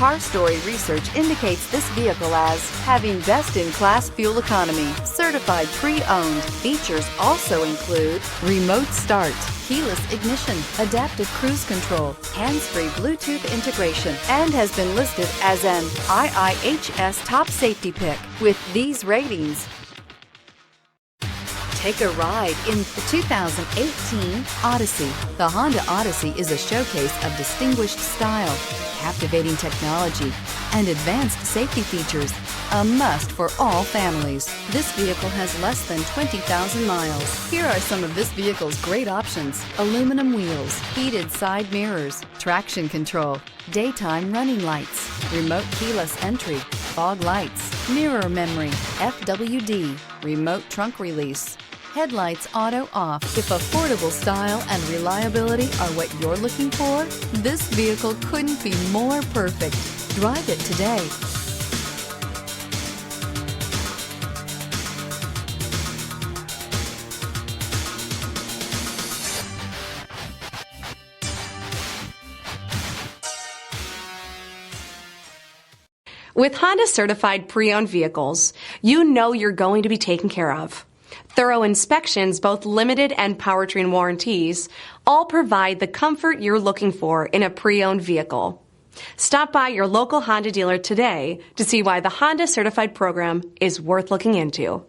Car Story research indicates this vehicle as having best-in-class fuel economy, certified pre-owned. Features also include remote start, keyless ignition, adaptive cruise control, hands-free Bluetooth integration, and has been listed as an IIHS top safety pick. With these ratings, take a ride in the 2018 Odyssey. The Honda Odyssey is a showcase of distinguished style, captivating technology, and advanced safety features. A must for all families. This vehicle has less than 20,000 miles. Here are some of this vehicle's great options: aluminum wheels, heated side mirrors, traction control, daytime running lights, remote keyless entry, fog lights, mirror memory, FWD, remote trunk release, headlights auto off. If affordable style and reliability are what you're looking for, this vehicle couldn't be more perfect. Drive it today. With Honda certified pre-owned vehicles, you know you're going to be taken care of. Thorough inspections, both limited and powertrain warranties, all provide the comfort you're looking for in a pre-owned vehicle. Stop by your local Honda dealer today to see why the Honda certified program is worth looking into.